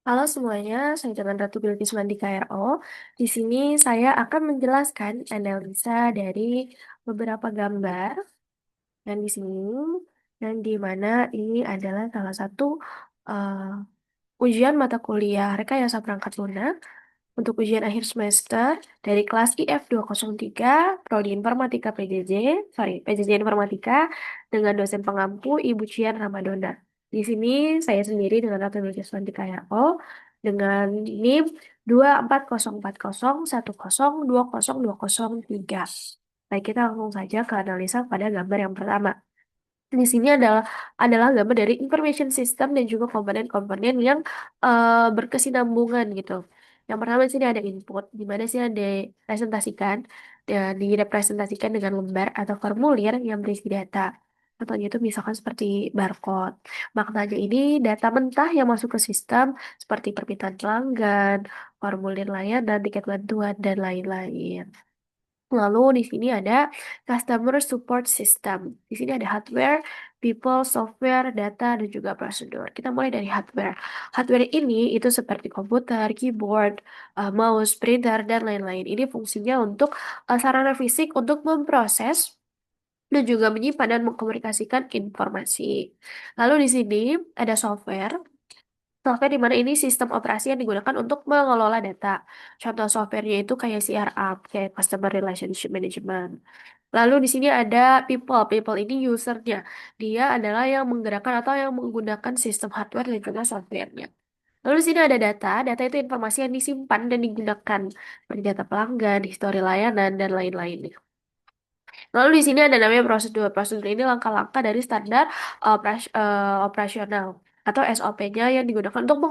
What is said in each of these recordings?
Halo semuanya, saya dengan Ratu Bilkisman di KRO. Di sini saya akan menjelaskan analisa dari beberapa gambar dan di sini dan di mana ini adalah salah satu ujian mata kuliah Rekayasa Perangkat Lunak untuk ujian akhir semester dari kelas IF 203 Prodi Informatika PJJ Informatika dengan dosen pengampu Ibu Cian Ramadona. Di sini saya sendiri dengan Ratu Bilkisman di KRO dengan NIM 24001020203. Baik, kita langsung saja ke analisa pada gambar yang pertama. Di sini adalah gambar dari information system dan juga komponen-komponen yang berkesinambungan gitu. Yang pertama di sini ada input, di mana sih ada presentasikan dan direpresentasikan dengan lembar atau formulir yang berisi data. Contohnya itu misalkan seperti barcode. Maknanya ini data mentah yang masuk ke sistem seperti permintaan pelanggan, formulir layanan, tiket bantuan, dan lain-lain. Lalu di sini ada customer support system. Di sini ada hardware, people, software, data, dan juga prosedur. Kita mulai dari hardware. Hardware ini itu seperti komputer, keyboard, mouse, printer, dan lain-lain. Ini fungsinya untuk sarana fisik untuk memproses dan juga menyimpan dan mengkomunikasikan informasi. Lalu di sini ada software. Software di mana ini sistem operasi yang digunakan untuk mengelola data. Contoh softwarenya itu kayak CRM, kayak Customer Relationship Management. Lalu di sini ada people. People ini usernya. Dia adalah yang menggerakkan atau yang menggunakan sistem hardware dan juga softwarenya. Lalu di sini ada data. Data itu informasi yang disimpan dan digunakan seperti data pelanggan, histori layanan, dan lain-lain. Lalu di sini ada namanya prosedur. Prosedur ini langkah-langkah dari standar operasional atau SOP-nya yang digunakan untuk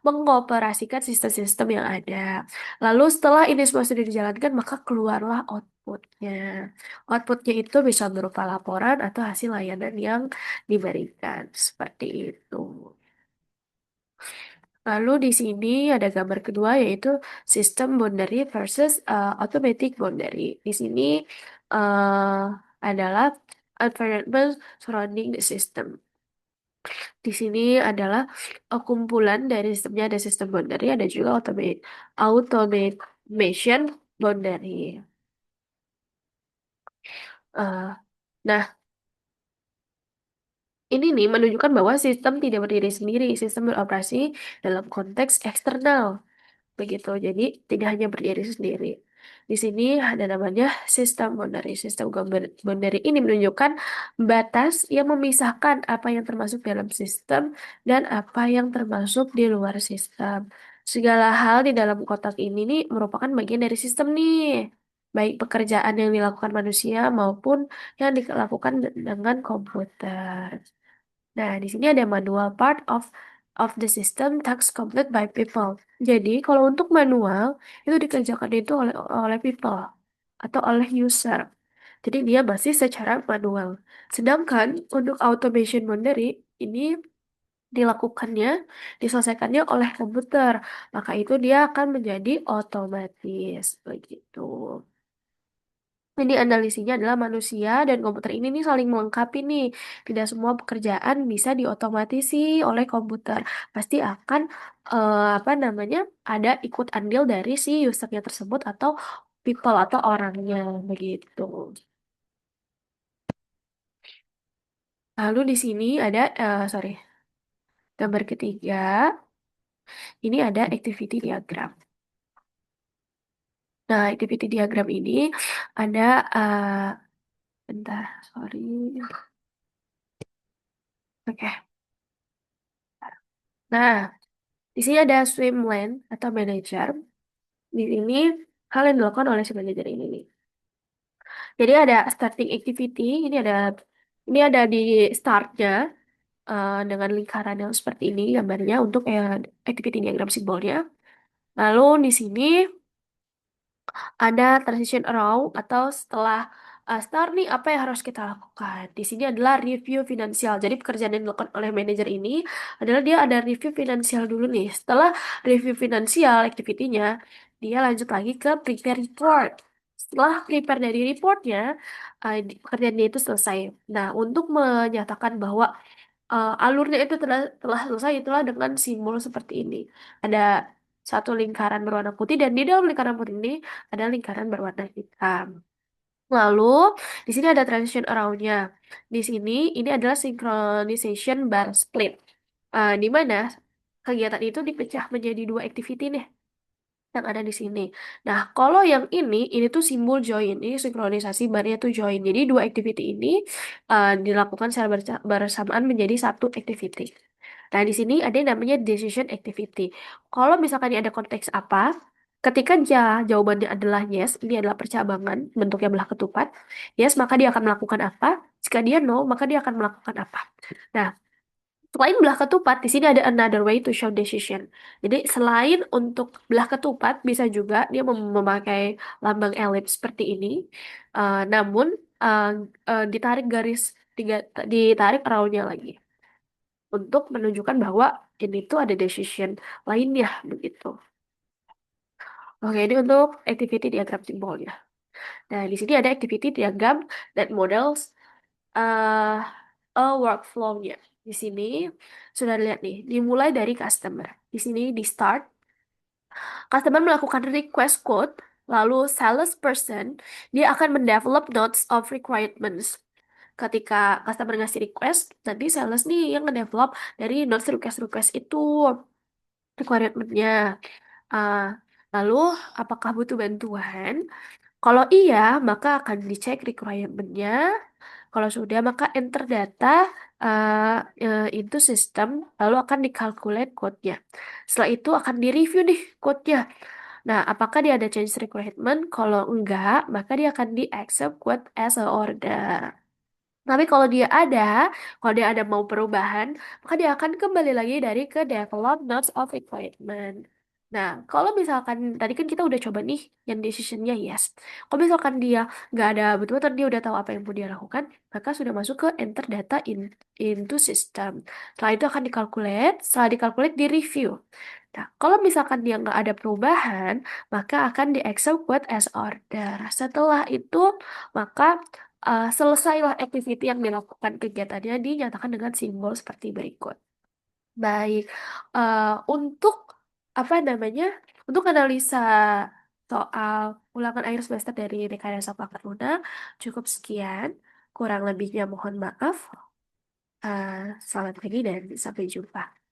mengoperasikan sistem-sistem yang ada. Lalu setelah ini semua sudah dijalankan, maka keluarlah outputnya. Outputnya itu bisa berupa laporan atau hasil layanan yang diberikan. Seperti itu. Lalu di sini ada gambar kedua yaitu sistem boundary versus automatic boundary. Di sini uh, adalah environment surrounding the system. Di sini adalah kumpulan dari sistemnya, ada sistem boundary, ada juga automation boundary. Uh, nah, ini nih menunjukkan bahwa sistem tidak berdiri sendiri, sistem beroperasi dalam konteks eksternal. Begitu. Jadi tidak hanya berdiri sendiri. Di sini ada namanya sistem boundary. Sistem boundary ini menunjukkan batas yang memisahkan apa yang termasuk dalam sistem dan apa yang termasuk di luar sistem. Segala hal di dalam kotak ini nih merupakan bagian dari sistem nih. Baik pekerjaan yang dilakukan manusia maupun yang dilakukan dengan komputer. Nah, di sini ada manual part of the system tasks complete by people. Jadi, kalau untuk manual itu dikerjakan itu oleh people atau oleh user. Jadi dia masih secara manual. Sedangkan untuk automation boundary ini dilakukannya, diselesaikannya oleh komputer. Maka itu dia akan menjadi otomatis begitu. Ini analisisnya adalah manusia dan komputer ini nih saling melengkapi nih. Tidak semua pekerjaan bisa diotomatisi oleh komputer. Pasti akan apa namanya ada ikut andil dari si usernya tersebut atau people atau orangnya begitu. Lalu di sini ada sorry gambar ketiga. Ini ada activity diagram. Nah, activity diagram ini ada bentar, sorry. Oke. Nah, di sini ada swim lane atau manager. Di sini hal yang dilakukan oleh si manager ini nih. Jadi ada starting activity, ini ada di startnya dengan lingkaran yang seperti ini gambarnya untuk activity diagram simbolnya. Lalu di sini ada transition around atau setelah start nih apa yang harus kita lakukan. Di sini adalah review finansial. Jadi pekerjaan yang dilakukan oleh manajer ini adalah dia ada review finansial dulu nih. Setelah review finansial activity-nya, dia lanjut lagi ke prepare report. Setelah prepare dari reportnya, pekerjaan dia itu selesai. Nah, untuk menyatakan bahwa Alurnya itu telah selesai itulah dengan simbol seperti ini. Ada satu lingkaran berwarna putih dan di dalam lingkaran putih ini ada lingkaran berwarna hitam. Lalu di sini ada transition around-nya. Di sini ini adalah synchronization bar split. Di mana kegiatan itu dipecah menjadi dua activity nih yang ada di sini. Nah, kalau yang ini tuh simbol join. Ini sinkronisasi barnya tuh join. Jadi dua activity ini dilakukan secara bersamaan menjadi satu activity. Nah, di sini ada yang namanya decision activity. Kalau misalkan ini ada konteks apa, ketika jawabannya adalah yes, ini adalah percabangan, bentuknya belah ketupat. Yes, maka dia akan melakukan apa? Jika dia no, maka dia akan melakukan apa. Nah, selain belah ketupat, di sini ada another way to show decision. Jadi selain untuk belah ketupat, bisa juga dia memakai lambang elips seperti ini. Namun uh, ditarik garis ditarik rautnya lagi untuk menunjukkan bahwa ini tuh ada decision lainnya begitu. Oke, ini untuk activity diagram simbolnya. Nah, di sini ada activity diagram that models uh, a workflow-nya. Di sini sudah lihat nih, dimulai dari customer. Di sini di start, customer melakukan request code, lalu salesperson dia akan mendevelop notes of requirements. Ketika customer ngasih request, nanti sales nih yang ngedevelop dari notes request-request itu requirement-nya. Ah, lalu apakah butuh bantuan? Kalau iya, maka akan dicek requirement-nya. Kalau sudah, maka enter data into system, lalu akan dikalkulate code-nya. Setelah itu akan direview nih code-nya. Nah, apakah dia ada change requirement? Kalau enggak, maka dia akan di-accept code as a order. Tapi kalau dia ada mau perubahan, maka dia akan kembali lagi dari ke develop notes of requirement. Nah, kalau misalkan tadi kan kita udah coba nih yang decisionnya yes. Kalau misalkan dia nggak ada betul-betul dia udah tahu apa yang mau dia lakukan, maka sudah masuk ke enter data into system. Setelah itu akan dikalkulate, setelah dikalkulate di review. Nah, kalau misalkan dia nggak ada perubahan, maka akan di execute as order. Setelah itu, maka selesailah activity yang dilakukan kegiatannya dinyatakan dengan simbol seperti berikut. Baik, untuk apa namanya? Untuk analisa soal ulangan akhir semester dari Rekayasa Paket Luna cukup sekian. Kurang lebihnya mohon maaf. Selamat pagi dan sampai jumpa.